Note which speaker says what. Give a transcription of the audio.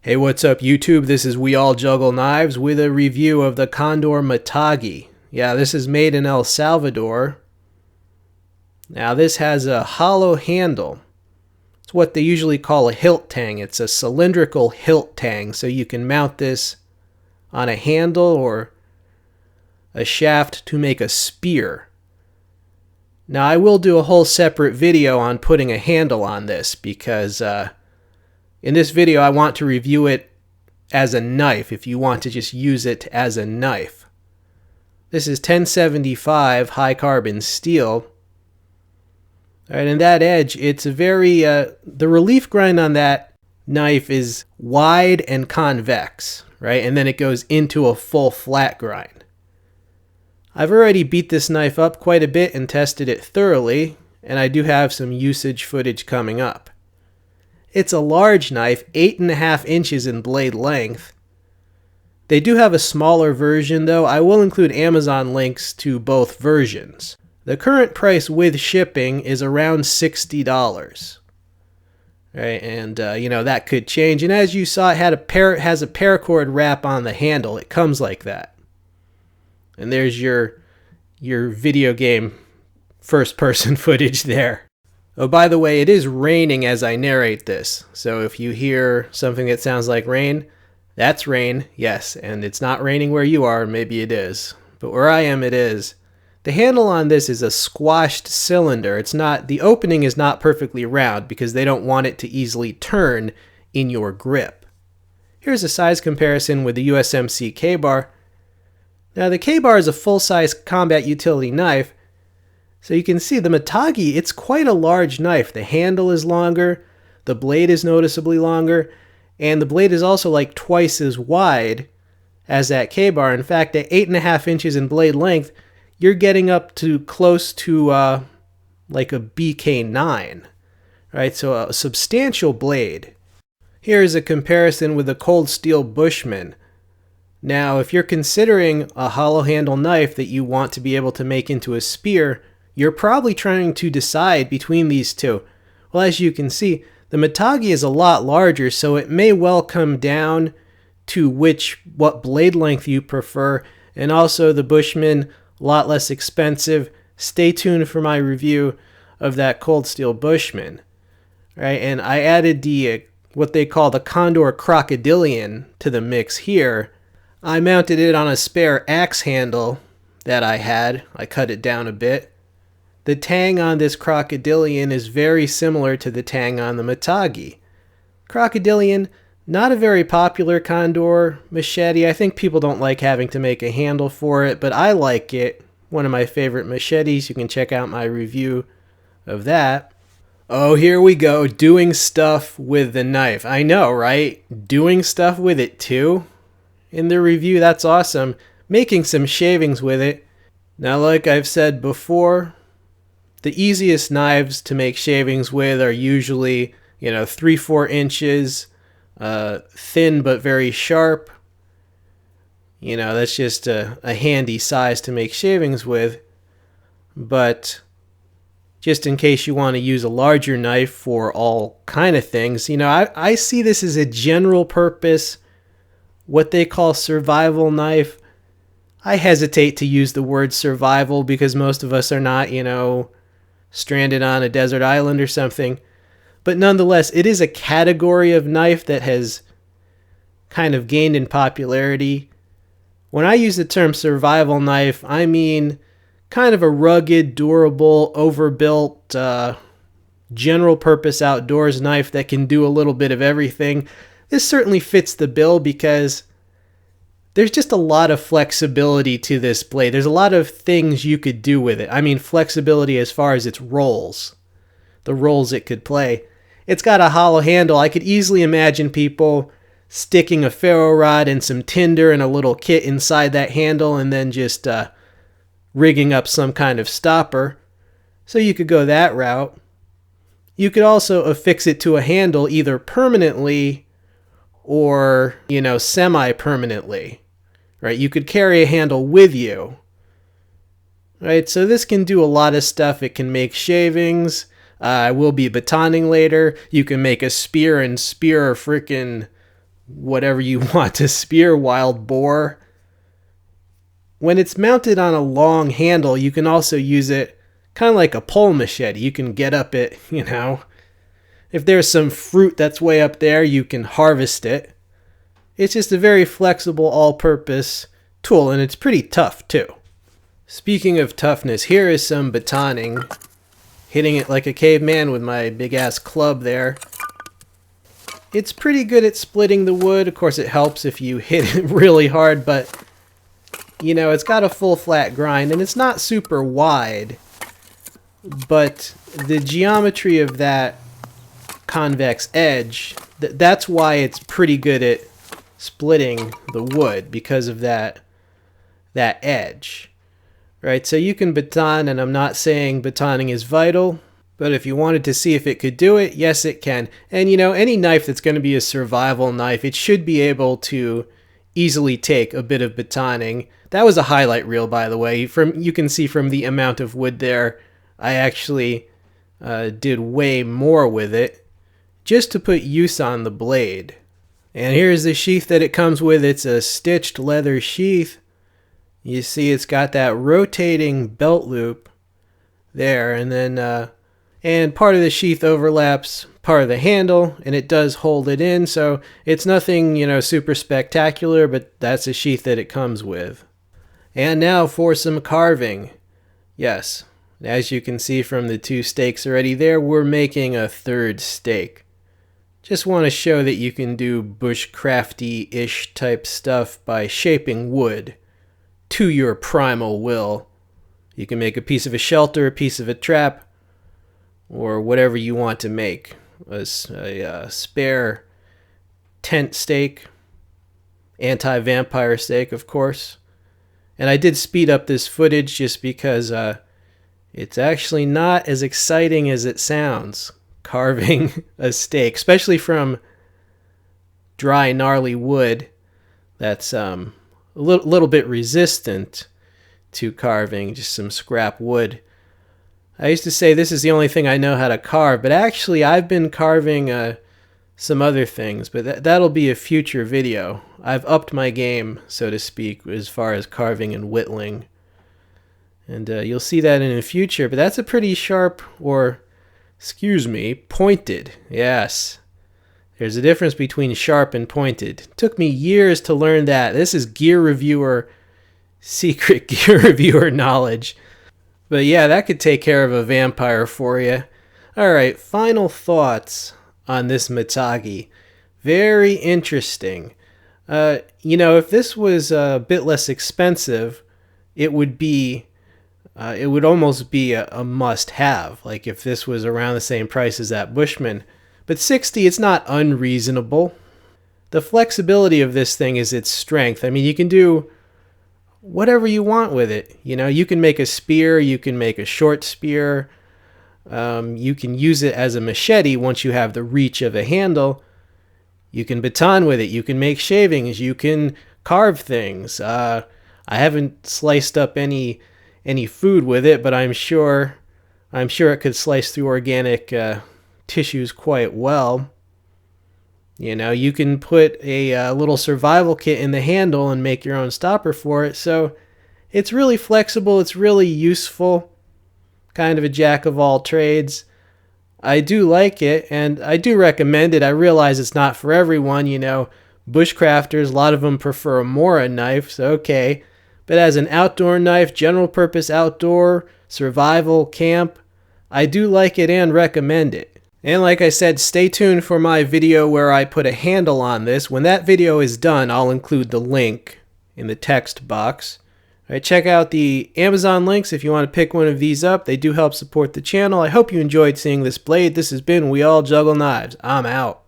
Speaker 1: Hey, what's up YouTube? This is We All Juggle Knives with a review of the Condor Matagi. Yeah, this is made in El Salvador. Now this has a hollow handle. It's what they usually call a hilt tang. It's a cylindrical hilt tang, so you can mount this on a handle or a shaft to make a spear. Now I will do a whole separate video on putting a handle on this because in this video, I want to review it as a knife if you want to just use it as a knife. This is 1075 high carbon steel. All right, and that edge, it's a very, the relief grind on that knife is wide and convex, right? And then it goes into a full flat grind. I've already beat this knife up quite a bit and tested it thoroughly, and I do have some usage footage coming up. It's a large knife, 8.5 inches in blade length. They do have a smaller version though. I will include Amazon links to both versions. The current price with shipping is around $60. Right, and that could change. And as you saw, it has a paracord wrap on the handle. It comes like that. And there's your video game first-person footage there. Oh, by the way, it is raining as I narrate this, so if you hear something that sounds like rain, that's rain, yes, and it's not raining where you are, maybe it is, but where I am it is. The handle on this is a squashed cylinder. The opening is not perfectly round because they don't want it to easily turn in your grip. Here's a size comparison with the Usmc K-bar. Now the K-bar is a full-size combat utility knife. So you can see the Matagi, it's quite a large knife. The handle is longer, the blade is noticeably longer, and the blade is also like twice as wide as that K-bar. In fact, at 8.5 inches in blade length, you're getting up to close to like a BK9, right? So a substantial blade. Here's a comparison with the cold steel Bushman. Now, if you're considering a hollow handle knife that you want to be able to make into a spear, you're probably trying to decide between these two. Well, as you can see, the Matagi is a lot larger, so it may well come down to what blade length you prefer, and also the Bushman, a lot less expensive. Stay tuned for my review of that cold steel Bushman. Right, and I added what they call the Condor Crocodilian to the mix here. I mounted it on a spare axe handle that I had. I cut it down a bit. The tang on this Crocodilian is very similar to the tang on the Matagi. Crocodilian, not a very popular Condor machete. I think people don't like having to make a handle for it, but I like it. One of my favorite machetes. You can check out my review of that. Oh, here we go, doing stuff with the knife. I know, right? Doing stuff with it too? In the review, that's awesome. Making some shavings with it. Now, like I've said before, the easiest knives to make shavings with are usually, 3-4 inches, thin but very sharp. That's just a handy size to make shavings with. But just in case you want to use a larger knife for all kind of things, I see this as a general purpose, what they call survival knife. I hesitate to use the word survival because most of us are not, stranded on a desert island or something. But nonetheless, it is a category of knife that has kind of gained in popularity. When I use the term survival knife, I mean kind of a rugged, durable, overbuilt, general purpose outdoors knife that can do a little bit of everything. This certainly fits the bill because there's just a lot of flexibility to this blade. There's a lot of things you could do with it. I mean, flexibility as far as its roles, the roles it could play. It's got a hollow handle. I could easily imagine people sticking a ferro rod and some tinder and a little kit inside that handle and then just rigging up some kind of stopper. So you could go that route. You could also affix it to a handle either permanently or, semi-permanently. Right, you could carry a handle with you. Right, so this can do a lot of stuff. It can make shavings. I will be batoning later. You can make a spear and spear a freaking whatever you want to spear, wild boar. When it's mounted on a long handle, you can also use it kind of like a pole machete. You can get up it, if there's some fruit that's way up there, you can harvest it. It's just a very flexible all-purpose tool, and it's pretty tough too. Speaking of toughness, here is some batoning. Hitting it like a caveman with my big-ass club there. It's pretty good at splitting the wood. Of course, it helps if you hit it really hard, but, it's got a full flat grind, and it's not super wide. But the geometry of that convex edge, that's why it's pretty good at splitting the wood, because of that edge. Right, so you can baton, and I'm not saying batoning is vital, but if you wanted to see if it could do it, yes it can. And any knife that's going to be a survival knife, it should be able to easily take a bit of batoning. That was a highlight reel, by the way. You can see from the amount of wood there, I actually did way more with it, just to put use on the blade. And here's the sheath that it comes with. It's a stitched leather sheath. You see it's got that rotating belt loop there, and then and part of the sheath overlaps part of the handle, and it does hold it in, so it's nothing, super spectacular, but that's a sheath that it comes with. And now for some carving. Yes, as you can see from the 2 stakes already there, we're making a 3rd stake. Just want to show that you can do bushcrafty-ish type stuff by shaping wood to your primal will. You can make a piece of a shelter, a piece of a trap, or whatever you want to make. A spare tent stake, anti-vampire stake, of course. And I did speed up this footage just because it's actually not as exciting as it sounds, carving a stake, especially from dry, gnarly wood that's a little bit resistant to carving, just some scrap wood. I used to say this is the only thing I know how to carve, but actually I've been carving some other things, but that'll be a future video. I've upped my game, so to speak, as far as carving and whittling. And you'll see that in the future, but that's a pretty sharp, or, pointed, yes. There's a difference between sharp and pointed. It took me years to learn that. This is secret gear reviewer knowledge. But yeah, that could take care of a vampire for you. Alright, final thoughts on this Matagi. Very interesting. If this was a bit less expensive, it would almost be a must-have. Like if this was around the same price as that Bushman. But $60, it's not unreasonable. The flexibility of this thing is its strength. I mean, you can do whatever you want with it. You can make a spear, you can make a short spear. You can use it as a machete once you have the reach of a handle. You can baton with it, you can make shavings, you can carve things. I haven't sliced up any food with it, but I'm sure it could slice through organic tissues quite well. You can put a little survival kit in the handle and make your own stopper for it. So it's really flexible. It's really useful. Kind of a jack of all trades. I do like it, and I do recommend it. I realize it's not for everyone. Bushcrafters, a lot of them prefer a Mora knife, so okay. But as an outdoor knife, general purpose outdoor, survival, camp, I do like it and recommend it. And like I said, stay tuned for my video where I put a handle on this. When that video is done, I'll include the link in the text box. All right, check out the Amazon links if you want to pick one of these up. They do help support the channel. I hope you enjoyed seeing this blade. This has been We All Juggle Knives. I'm out.